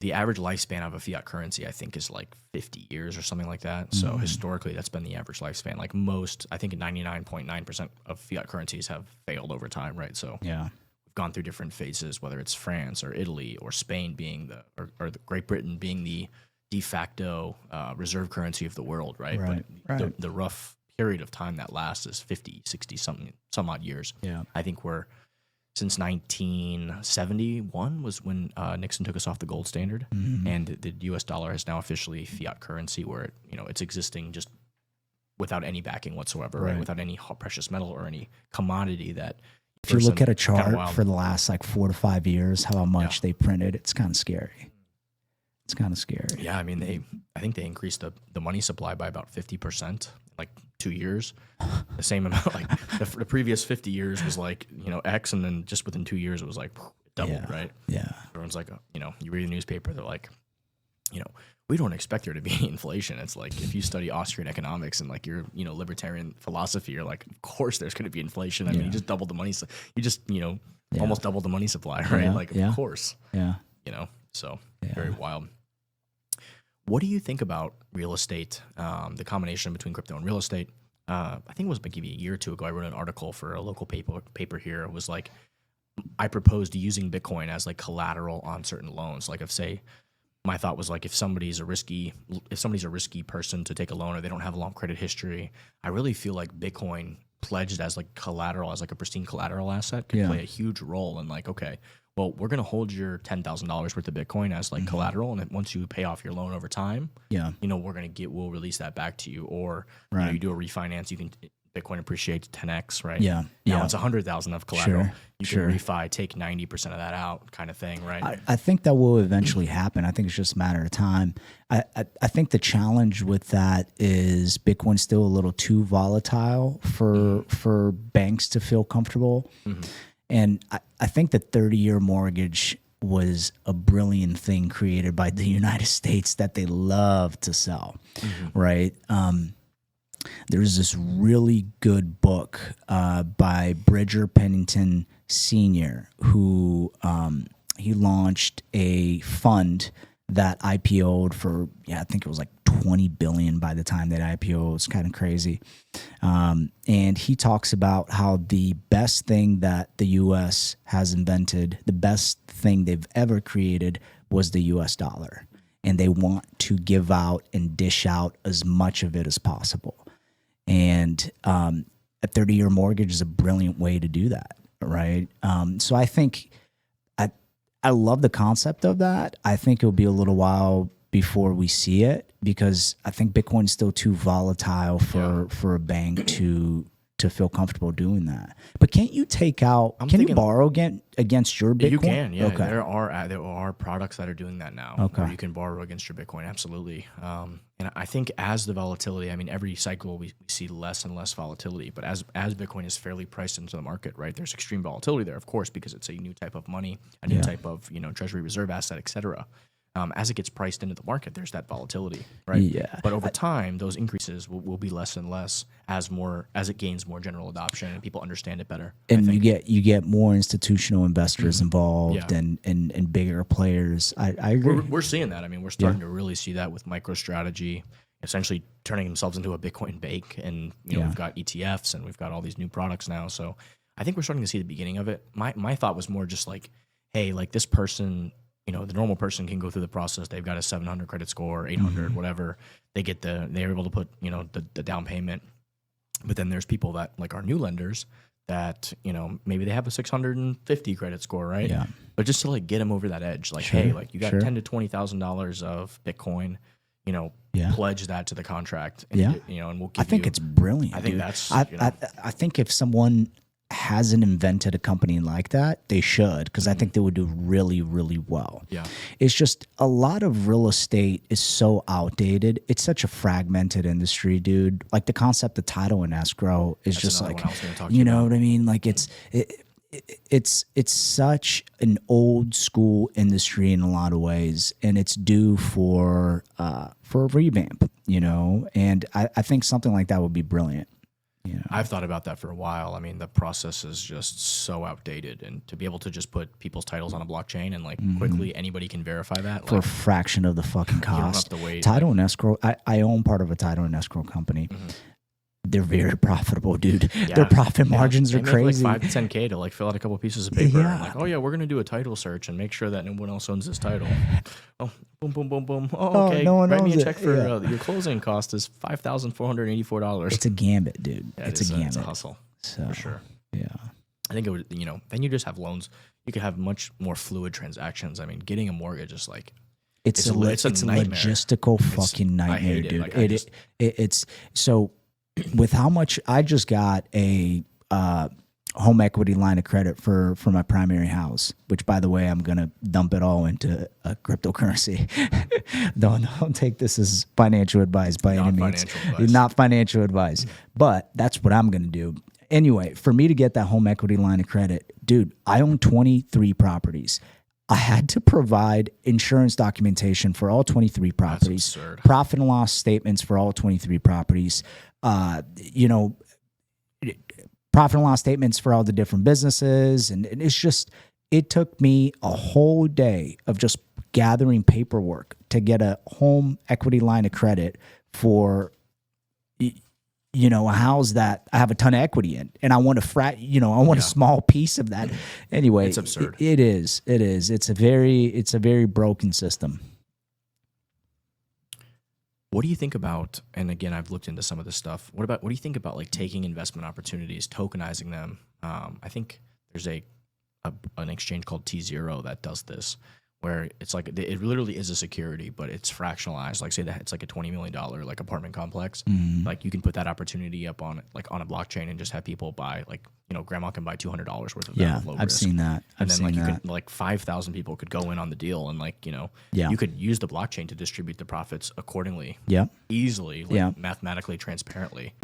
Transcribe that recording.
the average lifespan of a fiat currency, I think, is like 50 years or something like that. So historically, that's been the average lifespan. Like most, I think 99.9% of fiat currencies have failed over time, right? So Yeah. we've gone through different phases, whether it's France or Italy or Spain being or the Great Britain being the de facto reserve currency of the world, right? Right, But the rough period of time that lasts is 50, 60 something, some odd years. Yeah. I think we're since 1971 was when Nixon took us off the gold standard, and the U.S. dollar is now officially fiat currency, where it, it's existing just without any backing whatsoever, right? Without any precious metal or any commodity that. If you look at a chart for the last like 4 to 5 years, how much they printed, it's kind of scary. It's kind of scary. Yeah, I mean, I think they increased the money supply by about 50%, like 2 years. The same amount, like the previous 50 years was like, X, and then just within 2 years, it was like doubled, right? Yeah. Everyone's like, you read the newspaper, they're like, we don't expect there to be inflation. It's like, if you study Austrian economics and like your, libertarian philosophy, you're like, of course there's going to be inflation. I mean, you just doubled the money. You just, almost doubled the money supply, right? Yeah. Like, of course. Yeah. So very wild. What do you think about real estate, the combination between crypto and real estate? I think it was maybe a year or two ago, I wrote an article for a local paper here. It was like, I proposed using Bitcoin as like collateral on certain loans. Like my thought was like, if somebody's a risky person to take a loan, or they don't have a long credit history, I really feel like Bitcoin pledged as like collateral, as like a pristine collateral asset, could play a huge role in like, okay, well, we're going to hold your $10,000 worth of Bitcoin as like collateral. And then once you pay off your loan over time, we'll release that back to you. Or you do a refinance, Bitcoin appreciates 10x, right? Yeah. Now it's 100,000 of collateral. Sure. You can refi, take 90% of that out, kind of thing, right? I think that will eventually happen. I think it's just a matter of time. I think the challenge with that is Bitcoin's still a little too volatile for banks to feel comfortable. And I think the 30-year mortgage was a brilliant thing created by the United States that they love to sell, right? There's this really good book by Bridger Pennington Sr., who he launched a fund that IPO'd for, I think it was like 20 billion by the time that IPO. It's kind of crazy. And he talks about how the best thing that the U.S. has invented, the best thing they've ever created, was the U.S. dollar. And they want to give out and dish out as much of it as possible. And a 30-year mortgage is a brilliant way to do that, right? So I think I love the concept of that. I think it'll be a little while before we see it, because I think Bitcoin's still too volatile for a bank to feel comfortable doing that. But can't you take out? Can you borrow against your Bitcoin? You can, yeah. Okay. There are products that are doing that now. Okay. Where you can borrow against your Bitcoin, absolutely. And I think as the volatility, I mean, every cycle we see less and less volatility. But as Bitcoin is fairly priced into the market, right? There's extreme volatility there, of course, because it's a new type of money, a new type of treasury reserve asset, et cetera. As it gets priced into the market, there's that volatility, right? Yeah. But over time, those increases will be less and less as it gains more general adoption and people understand it better. And you get more institutional investors involved and bigger players. I agree. We're seeing that. I mean, we're starting to really see that with MicroStrategy essentially turning themselves into a Bitcoin bank, and we've got ETFs and we've got all these new products now. So I think we're starting to see the beginning of it. My thought was more just like, hey, like this person. The normal person can go through the process. They've got a 700 credit score, 800, whatever. They're able to put, the down payment. But then there's people that like our new lenders that, maybe they have a 650 credit score, right? Yeah. But just to like get them over that edge, like, hey, like you got $10,000 to $20,000 of Bitcoin, pledge that to the contract. And, and we'll give I think it's brilliant. I think that's, I think if someone hasn't invented a company like that, they should, because I think they would do really, really well. Yeah. It's just a lot of real estate is so outdated. It's such a fragmented industry, dude. Like the concept of title and escrow is That's just another like, one I was gonna talk to you you know about. what I mean? Like it's such an old school industry in a lot of ways, and it's due for a revamp, and I think something like that would be brilliant. I've thought about that for a while. I mean, the process is just so outdated, and to be able to just put people's titles on a blockchain and like quickly anybody can verify that for a fraction of the fucking cost. You don't have to wait. Title and escrow. I own part of a title and escrow company. They're very profitable, dude. Yeah. Their profit margins are crazy. Like 5 to 10K to like fill out a couple pieces of paper Yeah. and like, oh yeah, we're gonna do a title search and make sure that no one else owns this title. Oh, boom, boom, boom, boom. Oh, okay. no one Write me owns a check it. for Yeah. your closing cost is $5,484. It's a gambit, dude. Yeah, it's a gambit. It's a hustle So, for sure. yeah. I think it would, then you just have loans. You could have much more fluid transactions. I mean, getting a mortgage is like It's a nightmare. logistical fucking nightmare, I hate it. dude. Like, It's so with how much I just got a home equity line of credit for my primary house, which by the way, I'm gonna dump it all into a cryptocurrency. don't take this as financial advice by any means. Not financial advice, but that's what I'm gonna do. Anyway, for me to get that home equity line of credit, dude, I own 23 properties. I had to provide insurance documentation for all 23 properties, profit and loss statements for all 23 properties, profit and loss statements for all the different businesses. And it's just, it took me a whole day of just gathering paperwork to get a home equity line of credit for a house that I have a ton of equity in, and I want a small piece of that. Anyway, it's absurd. It is. It's a very broken system. What do you think about, and again, I've looked into some of this stuff. What do you think about like taking investment opportunities, tokenizing them? I think there's an exchange called T0 that does this, where it's like it literally is a security, but it's fractionalized. Like say that it's like a $20 million like apartment complex. Like you can put that opportunity up on a blockchain and just have people buy grandma can buy $200 worth of that. Yeah, with low I've risk. seen that. And then you could like 5,000 people could go in on the deal, and you could use the blockchain to distribute the profits accordingly. Yeah, easily, mathematically, transparently.